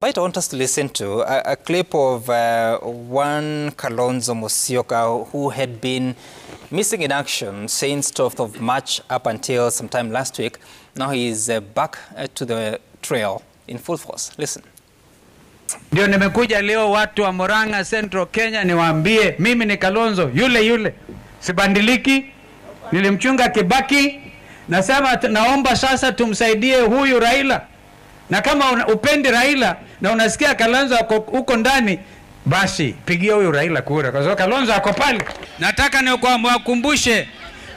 I want us to listen to a clip of one Kalonzo Musyoka who had been missing in action since 12th of March up until sometime last week. Now he is back to the trail in full force. Listen. Ndio nimekuja leo watu wa Murang'a Central Kenya niwaambie mimi ni Kalonzo yule sibandiliki, nilimchunga Kibaki, nasema naomba sasa tumsaidie huyu Raila. Na kama upendi Raila na unasikia Kalonzo uko ndani, basi pigia huyu Raila kura kwa sababu Kalonzo ako pale. Nataka niwakumbushe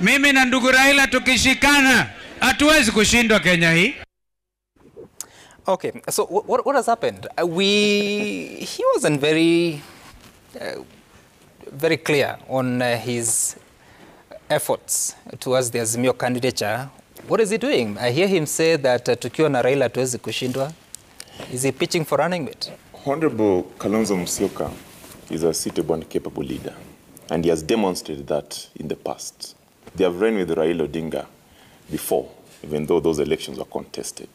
mimi na ndugu Raila tukishikana hatuwezi kushindwa Kenya hii. Okay, so what has happened? He wasn't very clear on his efforts towards the Azimio candidature. What is he doing? I hear him say that tukiwa na Raila tuwezi kushindwa. Is he pitching for running mate? Honorable Kalonzo Musyoka is a suitable and capable leader, and he has demonstrated that in the past. They have run with Raila Odinga before, even though those elections were contested.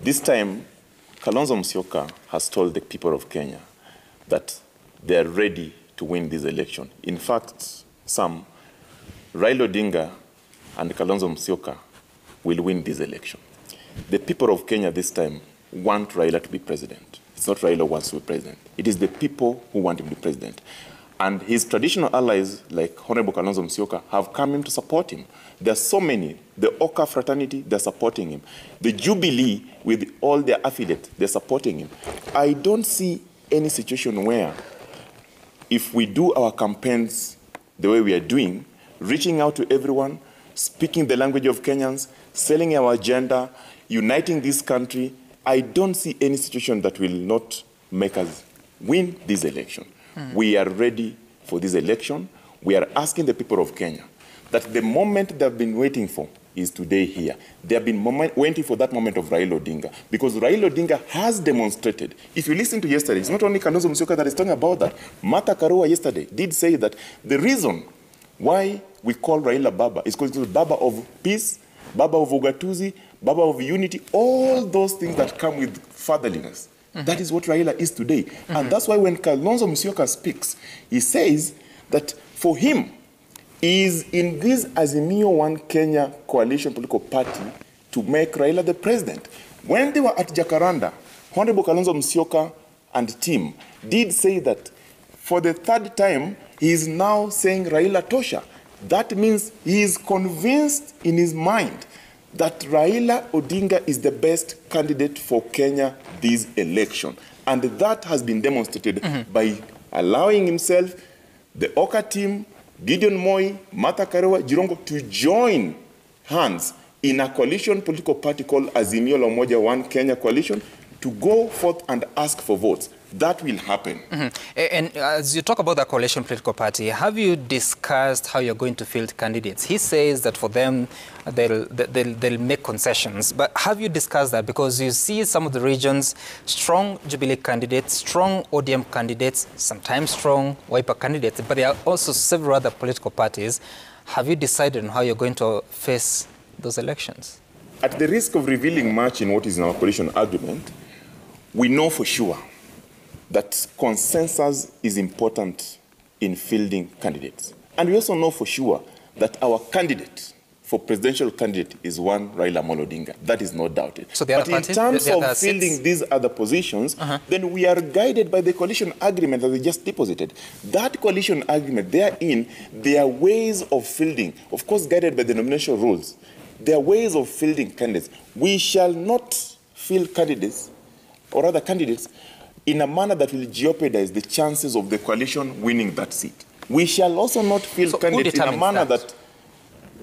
This time, Kalonzo Musyoka has told the people of Kenya that they are ready to win this election. In fact, Raila Odinga and Kalonzo Musyoka will win this election. The people of Kenya this time want Raila to be president. It's not Raila who wants to be president. It is the people who want him to be president. And his traditional allies, like Honorable Kalonzo Musyoka, have come in to support him. There are so many. The Oka fraternity, they're supporting him. The Jubilee, with all their affiliates, they're supporting him. I don't see any situation where, if we do our campaigns the way we are doing, reaching out to everyone, speaking the language of Kenyans, selling our agenda, uniting this country, I don't see any situation that will not make us win this election. We are ready for this election. We are asking the people of Kenya that the moment they've been waiting for is today here. They have been waiting for that moment of Raila Odinga, because Raila Odinga has demonstrated. If you listen to yesterday, it's not only Kalonzo Musyoka that is talking about that. Martha Karua yesterday did say that the reason why we call Raila Baba is because he's Baba of peace, Baba of ugatuzi, Baba of unity, all those things that come with fatherliness. That is what Raila is today. And that's why when Kalonzo Musyoka speaks, he says that for him, he is in this Azimio One Kenya coalition political party to make Raila the president. When they were at Jacaranda, Honorable Kalonzo Musyoka and team did say that for the third time, he is now saying Raila Tosha. That means he is convinced in his mind that Raila Odinga is the best candidate for Kenya this election. And that has been demonstrated by allowing himself, the Oka team, Gideon Moi, Martha Karua, Jirongo to join hands in a coalition political party called Azimio la Umoja One Kenya Coalition to go forth and ask for votes. That will happen. And as you talk about the coalition political party, have you discussed how you're going to field candidates? He says that for them, they'll make concessions. But have you discussed that? Because you see some of the regions, strong Jubilee candidates, strong ODM candidates, sometimes strong Wiper candidates, but there are also several other political parties. Have you decided on how you're going to face those elections? At the risk of revealing much in what is in our coalition agreement, we know for sure that consensus is important in fielding candidates. And we also know for sure that our candidate for presidential candidate is one Raila Odinga. That is not doubted. So but in terms of fielding these other positions, then we are guided by the coalition agreement that we just deposited. That coalition agreement, therein, there are ways of fielding, of course guided by the nomination rules. There are ways of fielding candidates. We shall not field candidates, or other candidates, in a manner that will jeopardize the chances of the coalition winning that seat. We shall also not field candidates in a manner that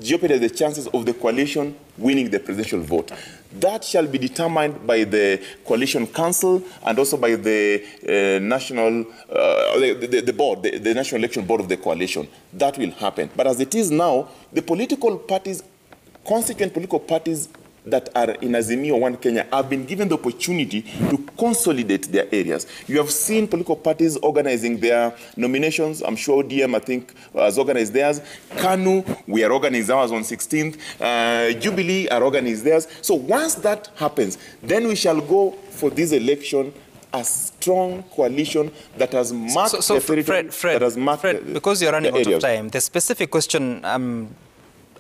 jeopardizes the chances of the coalition winning the presidential vote. That shall be determined by the coalition council and also by the national, the board, the national election board of the coalition. That will happen. But as it is now, the political parties, constituent political parties that are in Azimio One Kenya have been given the opportunity to consolidate their areas. You have seen political parties organizing their nominations. I'm sure ODM, I think, has organized theirs. KANU, we are organizing ours on 16th. Jubilee are organizing theirs. So once that happens, then we shall go for this election a strong coalition that has marked the territory, Fred, because you're running out of time, the specific question I'm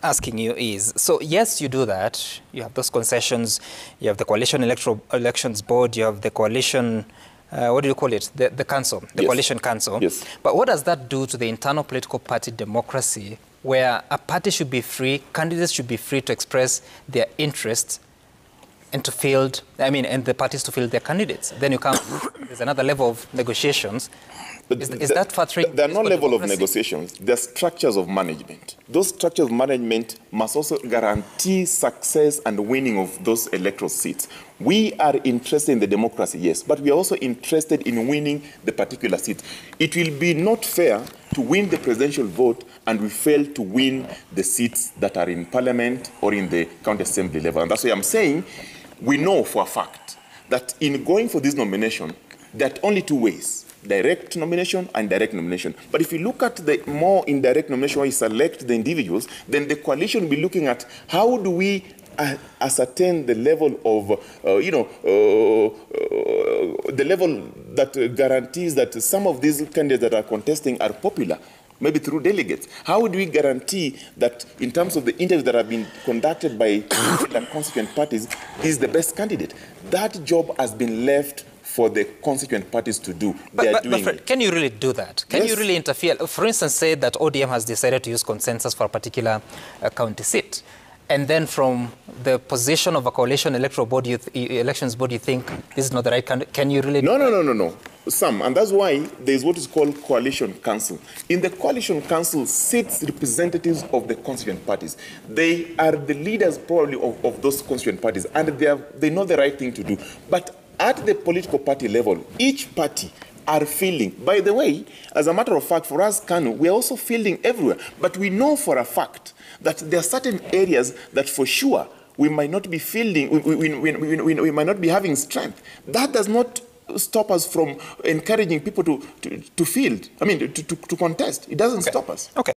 asking you is, so yes, you do that. You have those concessions. You have the Coalition Elections Board. You have the coalition, what do you call it? The council, the coalition council. Yes. But what does that do to the internal political party democracy, where a party should be free, candidates should be free to express their interests and to field, and the parties to field their candidates? Then you come, there's another level of negotiations. But is that furthering? There are no level of negotiations. There are structures of management. Those structures of management must also guarantee success and winning of those electoral seats. We are interested in the democracy, yes, but we are also interested in winning the particular seat. It will be not fair to win the presidential vote and we fail to win the seats that are in parliament or in the county assembly level. And that's why I'm saying we know for a fact that in going for this nomination, there are only two ways: direct nomination and direct nomination. But if you look at the more indirect nomination where you select the individuals, then the coalition will be looking at how do we ascertain the level of, the level that guarantees that some of these candidates that are contesting are popular, maybe through delegates. How do we guarantee that in terms of the interviews that have been conducted by the constituent parties, is the best candidate? That job has been left for the constituent parties to do. But Fred, can you really do that? Can you really interfere? For instance, say that ODM has decided to use consensus for a particular county seat, and then from the position of a coalition electoral board, elections board, you think this is not the right candidate? Can you really? No. Some, and that's why there is what is called coalition council. In the coalition council sits representatives of the constituent parties. They are the leaders probably of those constituent parties, and they know the right thing to do. But at the political party level, each party are fielding. By the way, as a matter of fact, for us, KANU, we are also fielding everywhere. But we know for a fact that there are certain areas that for sure we might not be fielding, we might not be having strength. That does not stop us from encouraging people to field, to contest. It doesn't stop us. Okay.